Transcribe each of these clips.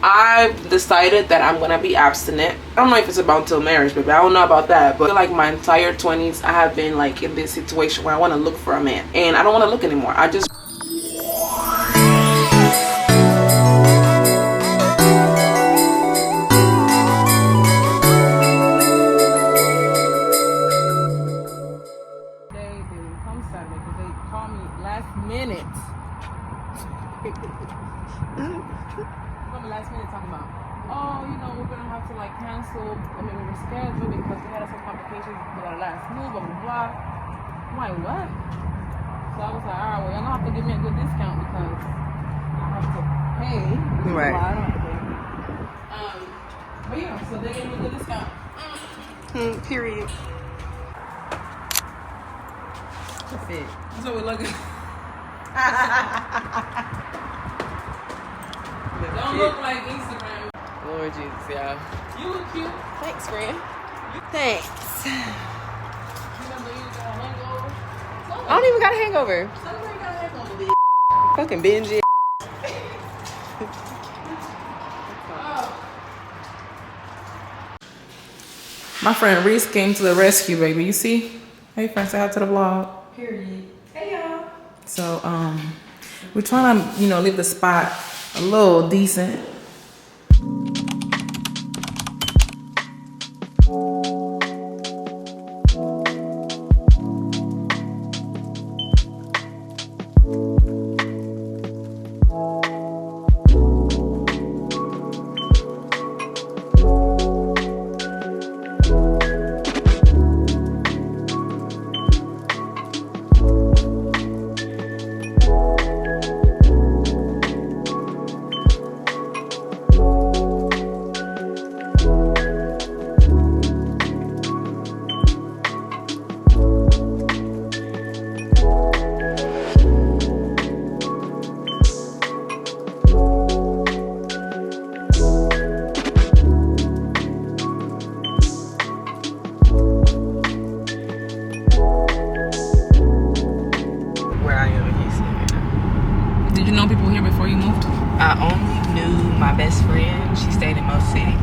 I've decided that I'm gonna be abstinent. I don't know if it's about till marriage, baby. I don't know about that, but I feel like my entire 20s I have been like in this situation where I want to look for a man, and I don't want to look anymore. I just last minute talking about, oh, you know, we're gonna have to like cancel, I mean, we were scheduled because we had some complications with our last move, blah blah blah. I'm like, what? So I was like, all right, well, y'all gonna have to give me a good discount because I have to pay. right. I don't have to pay. But yeah, so they gave me a good discount. Period. That's it. That's what we're looking. Don't look like Instagram. Lord Jesus, y'all. You look cute. Thanks, friend. Thanks. Remember you got a hangover? I don't even got a hangover. Somebody got a hangover, bitch. Fucking binge it. My friend Reese came to the rescue, baby. You see? Hey, friend, say hi to the vlog. Period. Hey, y'all. So, we're trying to, you know, leave the spot a little decent. People here before you moved? I only knew my best friend. She stayed in Mo City.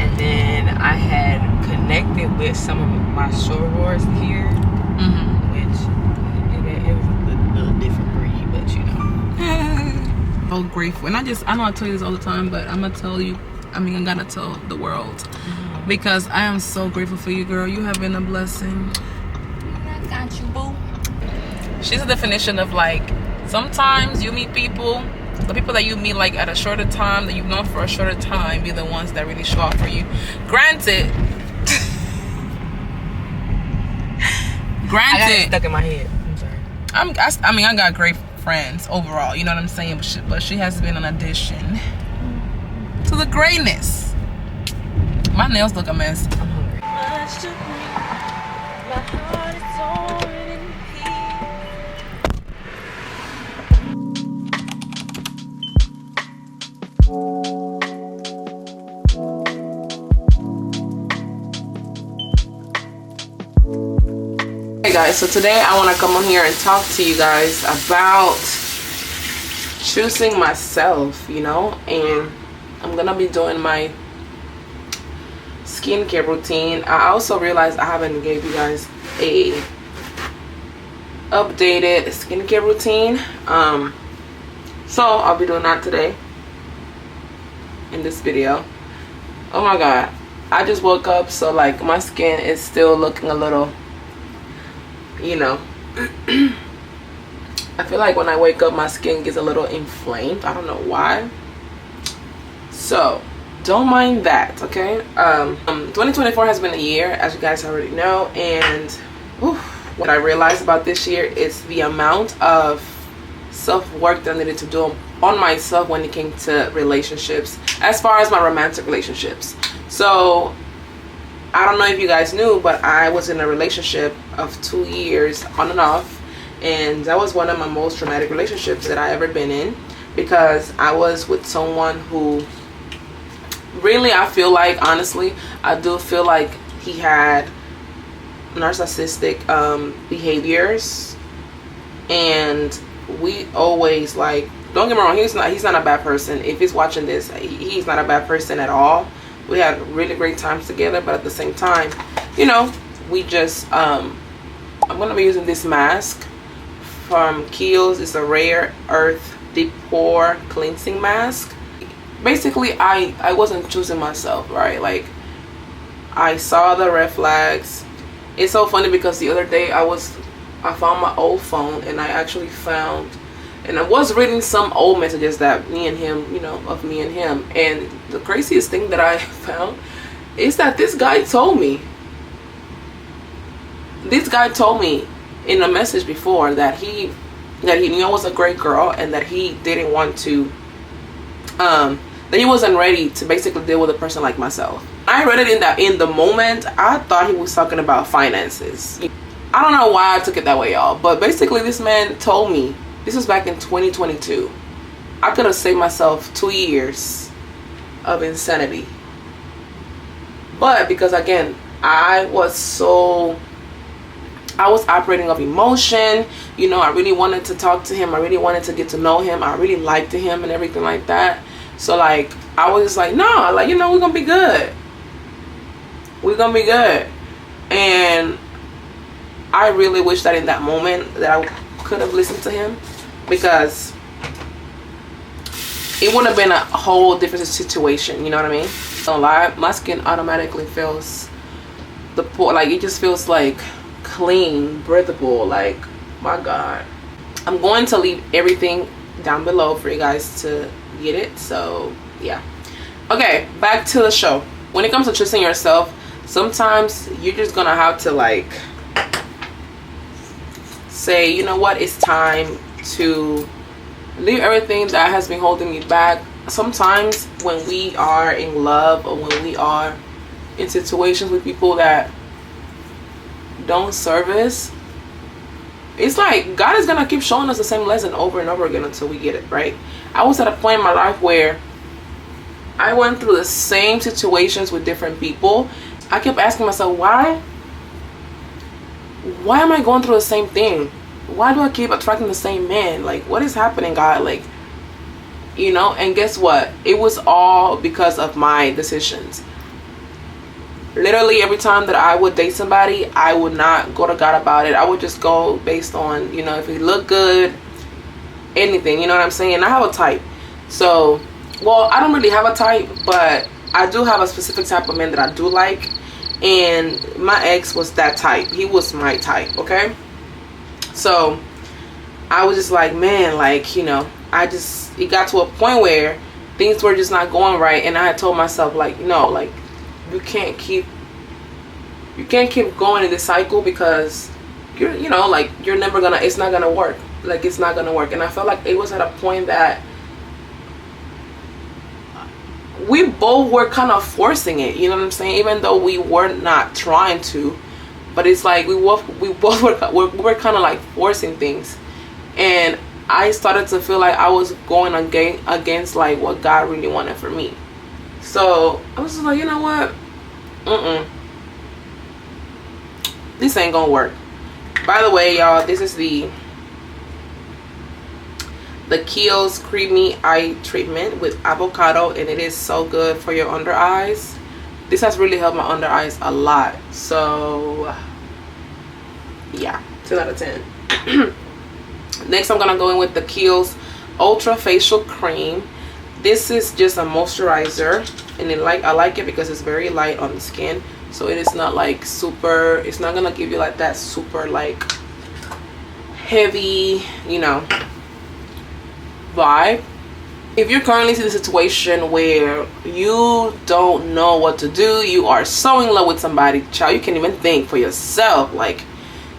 And then I had connected with some of my sorors here, which it was a little different breed, but you know. So grateful. And I know I tell you this all the time, but I'm gonna tell you, I mean, I gotta tell the world. Because I am so grateful for you, girl. You have been a blessing. I got you, boo. She's a definition of like, sometimes you meet people, the people that you meet like at a shorter time, that you've known for a shorter time, be the ones that really show up for you. Granted, I got it stuck in my head. I'm sorry. I mean, I got great friends overall, you know what I'm saying? But she has been an addition to the greatness. My nails look a mess. I'm hungry. Hey guys, so today I want to come on here and talk to you guys about choosing myself, you know, and I'm gonna be doing my skincare routine. I also realized I haven't gave you guys a updated skincare routine, so I'll be doing that today in this video. Oh my god, I just woke up, so like my skin is still looking a little, you know, I feel like when I wake up my skin gets a little inflamed. I don't know why, so don't mind that, okay? 2024 has been a year, as you guys already know, and what I realized about this year is the amount of self-work that I needed to do on myself when it came to relationships, as far as my romantic relationships. So I don't know if you guys knew, but I was in a relationship of 2 years on and off, and that was one of my most traumatic relationships that I ever been in, because I was with someone who really, I feel like, honestly, I do feel like he had narcissistic behaviors, and we always like don't get me wrong, he's not a bad person. If he's watching this, he's not a bad person at all. We had really great times together, but at the same time, you know, we just I'm gonna be using this mask from Kiehl's. It's a rare earth deep pore cleansing mask. Basically, I wasn't choosing myself, right? Like, I saw the red flags. It's so funny because the other day I found my old phone, and I actually found, and I was reading some old messages that me and him, you know, of me and him. And the craziest thing that I found is that this guy told me in a message before that he knew I was a great girl, and that he didn't want to, that he wasn't ready to basically deal with a person like myself. I read it in the moment. I thought he was talking about finances. I don't know why I took it that way, y'all, but basically this man told me, this was back in 2022. I could have saved myself 2 years of insanity. But because, again, I was operating of emotion. You know, I really wanted to talk to him. I really wanted to get to know him. I really liked him and everything like that. So, like, I was just like, no, like, you know, we're going to be good. We're going to be good. And I really wish that in that moment that I could have listened to him, because it would have been a whole different situation, you know what I mean? Don't lie, my skin automatically feels the pore, like it just feels like clean, breathable, like, my God. I'm going to leave everything down below for you guys to get it. So yeah, okay, back to the show. When it comes to trusting yourself, sometimes you're just gonna have to, like, say, you know what, it's time to leave everything that has been holding me back. Sometimes when we are in love, or when we are in situations with people that don't serve us, it's like God is gonna keep showing us the same lesson over and over again until we get it right. I was at a point in my life where I went through the same situations with different people. I kept asking myself, why am I going through the same thing? Why do I keep attracting the same man? Like, what is happening, God? Like, you know. And guess what? It was all because of my decisions. Literally every time that I would date somebody, I would not go to God about it. I would just go based on, you know, if he looked good, anything, you know what I'm saying? I have a type. So, well, I don't really have a type, but I do have a specific type of man that I do like. And my ex was that type. He was my type, okay? So I was just like, man, like, you know, it got to a point where things were just not going right. And I had told myself, like, no, like, you can't keep going in this cycle, because you know, like, it's not gonna work. Like, it's not gonna work. And I felt like it was at a point that we both were kind of forcing it, you know what I'm saying? Even though we were not trying to, but it's like we both were kind of like forcing things. And I started to feel like I was going against like what God really wanted for me. So I was just like, you know what, this ain't gonna work. By the way, y'all, this is the Kiehl's Creamy Eye Treatment with avocado, and it is so good for your under eyes. This has really helped my under eyes a lot. So yeah, 10 out of 10. Next, I'm gonna go in with the Kiehl's Ultra Facial Cream. This is just a moisturizer, and I like it because it's very light on the skin. So it is not like super, it's not gonna give you like that super like heavy, you know, vibe. If you're currently in a situation where you don't know what to do, you are so in love with somebody, child, you can't even think for yourself, like,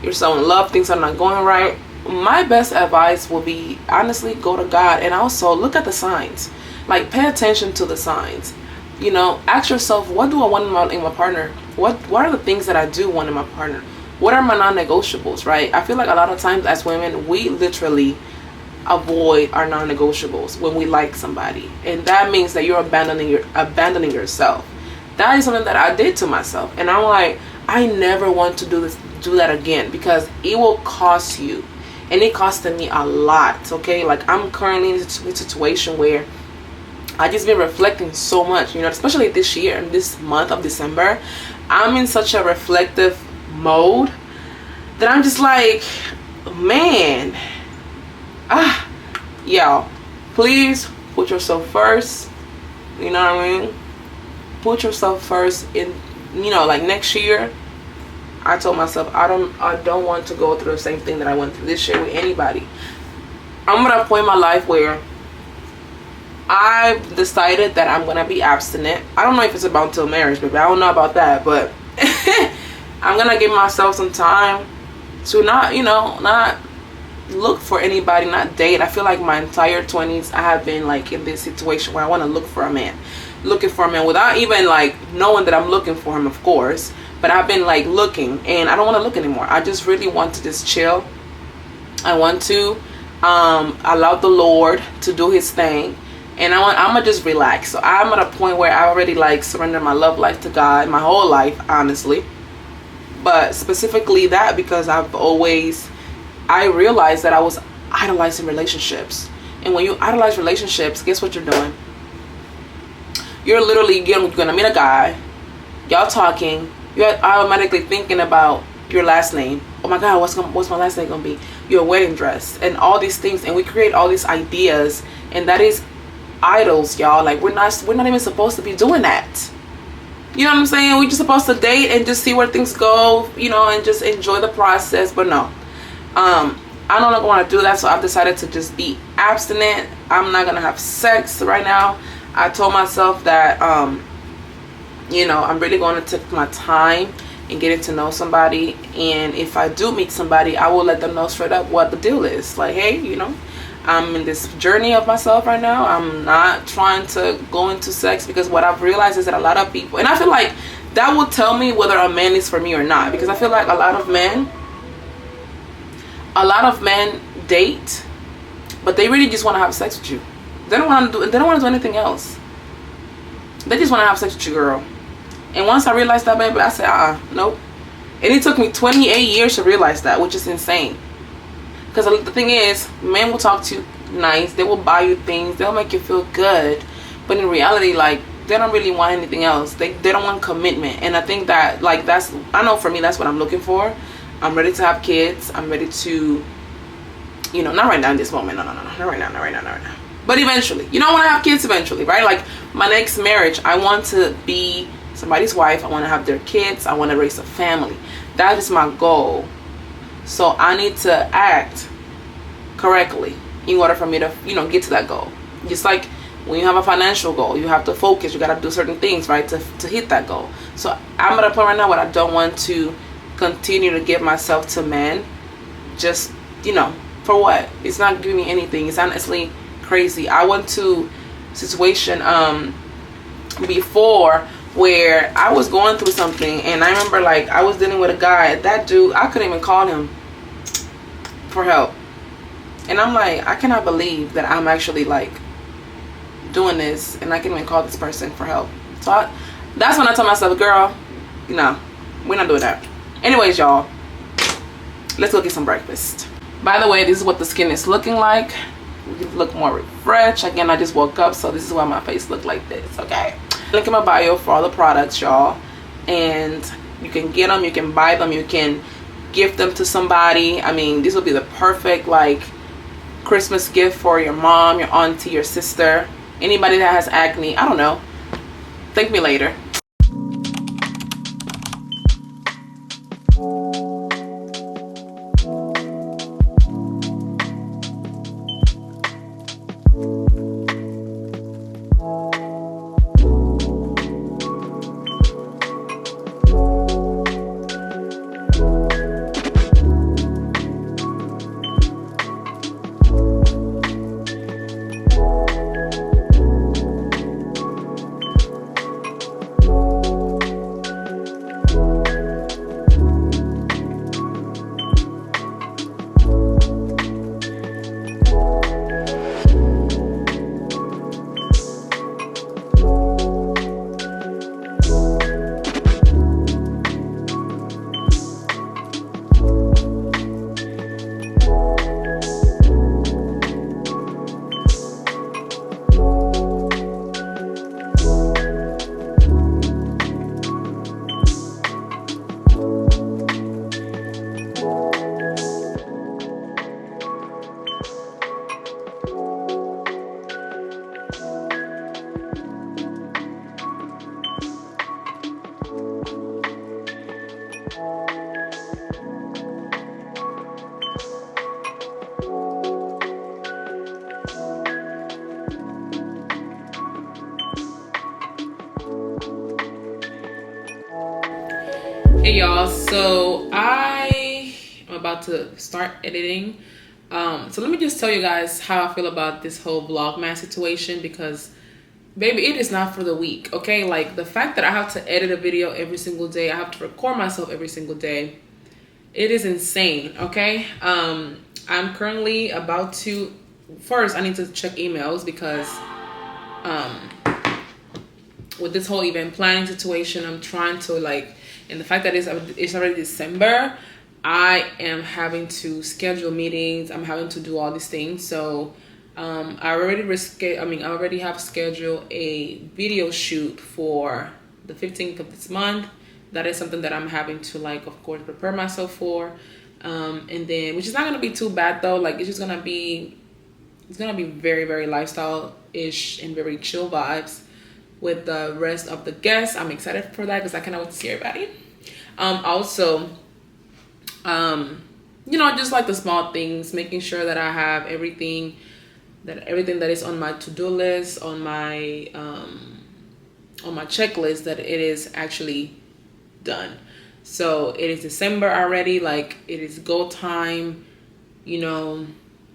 you're so in love, things are not going right, my best advice will be, honestly, go to God, and also look at the signs. Like, pay attention to the signs. You know, ask yourself, what do I want in my partner? What are the things that I do want in my partner? What are my non-negotiables, right? I feel like a lot of times as women, we literally avoid our non-negotiables when we like somebody, and that means that you're abandoning yourself. That is something that I did to myself, and I'm like, I never want to do that again, because it will cost you. and it costed me a lot. Okay, like I'm currently in a situation where I just been reflecting so much, you know, especially this year and this month of December. I'm in such a reflective mode that I'm just like, man, y'all, please put yourself first. You know what I mean? Put yourself first. In, you know, like next year, I told myself I don't want to go through the same thing that I went through this year with anybody. I'm at a point in my life where I've decided that I'm gonna be abstinent. I don't know if it's about till marriage, baby. I don't know about that, but I'm gonna give myself some time to not, you know, not look for anybody, not date. I feel like my entire 20s I have been like in this situation where I want to look for a man, without even like knowing that I'm looking for him, of course. But I've been like looking, and I don't want to look anymore. I just really want to just chill. I want to allow the Lord to do his thing, and I'm gonna just relax. So I'm at a point where I already like surrendered my love life to God, my whole life, honestly. But specifically that, because I realized that I was idolizing relationships. And when you idolize relationships, guess what you're doing? You're literally gonna meet a guy, y'all talking, you're automatically thinking about your last name. Oh my God, what's my last name gonna be? Your wedding dress and all these things, and we create all these ideas, and that is idols, y'all. Like we're not even supposed to be doing that. You know what I'm saying? We're just supposed to date and just see where things go, you know, and just enjoy the process. But no, I don't want to do that. So I've decided to just be abstinent. I'm not gonna have sex right now. I told myself that you know, I'm really going to take my time and getting to know somebody, and if I do meet somebody, I will let them know straight up what the deal is. Like, hey, you know, I'm in this journey of myself right now. I'm not trying to go into sex, because what I've realized is that a lot of people, and I feel like that will tell me whether a man is for me or not, because I feel like a lot of men date, but they really just want to have sex with you. They don't want to do anything else. They just want to have sex with you, girl. And once I realized that, baby, I said, nope. And it took me 28 years to realize that, which is insane. Because the thing is, men will talk to you nice, they will buy you things, they'll make you feel good, but in reality, like, they don't really want anything else. They don't want commitment. And I think that, like, I know for me, that's what I'm looking for. I'm ready to have kids. I'm ready to, you know, not right now in this moment. No, not right now. But eventually, you know, I want to have kids eventually, right? Like my next marriage, I want to be somebody's wife. I want to have their kids. I want to raise a family. That is my goal. So I need to act correctly in order for me to, you know, get to that goal. Just like when you have a financial goal, you have to focus. You got to do certain things, right, to hit that goal. So I'm at a point right now where I don't want to continue to give myself to men. Just, you know, for what? It's not giving me anything. It's honestly crazy. I went to a situation before where I was going through something, and I remember, like, I was dealing with a guy. That dude, I couldn't even call him for help. And I'm like, I cannot believe that I'm actually like doing this and I can't even call this person for help. So that's when I told myself, girl, no, we're not doing that. Anyways, y'all, let's go get some breakfast. By the way, this is what the skin is looking like. We look more refreshed. Again, I just woke up, so this is why my face looked like this. Okay, link in my bio for all the products, y'all, and you can get them, you can buy them, you can gift them to somebody. I mean, this will be the perfect like Christmas gift for your mom, your auntie, your sister, anybody that has acne. I don't know, thank me later. Hey y'all, so I am about to start editing. So let me just tell you guys how I feel about this whole VLOGMAS situation, because baby, it is not for the weak, okay? Like the fact that I have to edit a video every single day, I have to record myself every single day, it is insane, okay? I'm currently about to, first I need to check emails because with this whole event planning situation, I'm trying to like, and the fact that it's already December, I am having to schedule meetings. I'm having to do all these things. So I already have scheduled a video shoot for the 15th of this month. That is something that I'm having to, like, of course, prepare myself for. And then, which is not gonna be too bad though. Like, it's gonna be very, very lifestyle-ish and very chill vibes with the rest of the guests. I'm excited for that because I cannot wait to see everybody. Also, you know, just like the small things, making sure that I have everything that is on my to-do list, on my checklist, that it is actually done. So it is December already, like it is go time. You know,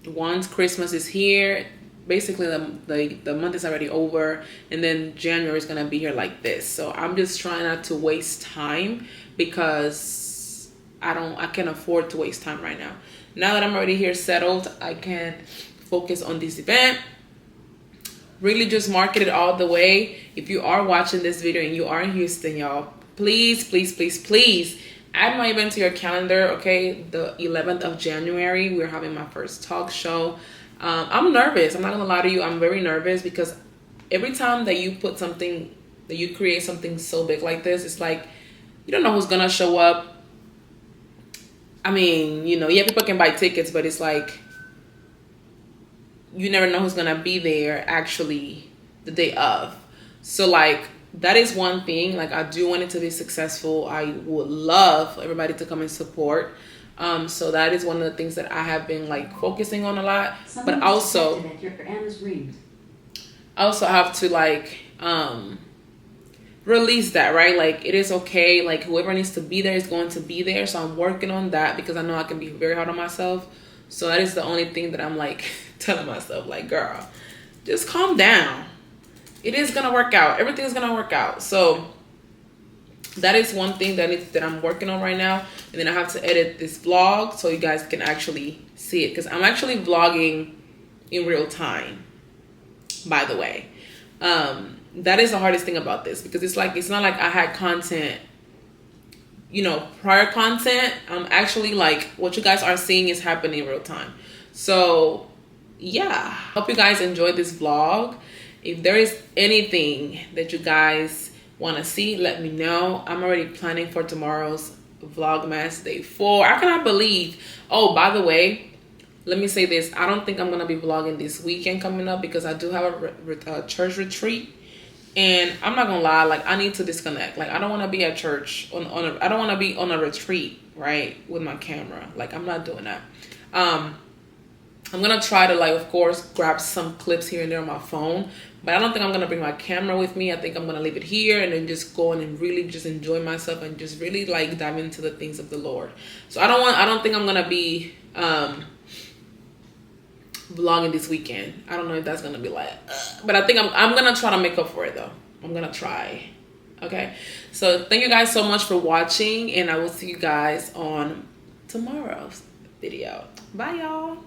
once Christmas is here, basically the month is already over, and then January is gonna be here like this. So I'm just trying not to waste time, because I can't afford to waste time right now. Now that I'm already here settled, I can focus on this event, really just market it all the way. If you are watching this video and you are in Houston, y'all, please add my event to your calendar, okay? The 11th of January, we're having my first talk show. I'm nervous. I'm not gonna lie to you. I'm very nervous because every time that you put something, that you create something so big like this, it's like you don't know who's gonna show up. I mean, you know, yeah, people can buy tickets, but it's like you never know who's gonna be there actually the day of. So like that is one thing. Like I do want it to be successful. I would love everybody to come and support. So that is one of the things that I have been like focusing on a lot. But also have to like release that, right? Like it is okay. Like whoever needs to be there is going to be there. So I'm working on that because I know I can be very hard on myself. So that is the only thing that I'm like telling myself, like, girl, just calm down. It is gonna work out. Everything's gonna work out. So that is one thing that I'm working on right now. And then I have to edit this vlog so you guys can actually see it, because I'm actually vlogging in real time, by the way. That is the hardest thing about this, because it's not like I had content, you know, prior content. I'm actually like, what you guys are seeing is happening in real time. So yeah, hope you guys enjoyed this vlog. If there is anything that you guys want to see, let me know. I'm already planning for tomorrow's VLOGMAS day 4. I cannot believe, oh, by the way, let me say this, I don't think I'm gonna be vlogging this weekend coming up, because I do have a church retreat, and I'm not gonna lie, like I need to disconnect. Like I don't want to be at church I don't want to be on a retreat, right, with my camera. Like I'm not doing that. I'm gonna try to, like, of course, grab some clips here and there on my phone, but I don't think I'm gonna bring my camera with me. I think I'm gonna leave it here and then just go in and really just enjoy myself and just really like dive into the things of the Lord. So I don't think I'm gonna be vlogging this weekend. I don't know if that's gonna be like, but I think I'm gonna try to make up for it though. I'm gonna try. Okay, so thank you guys so much for watching, and I will see you guys on tomorrow's video. Bye, y'all.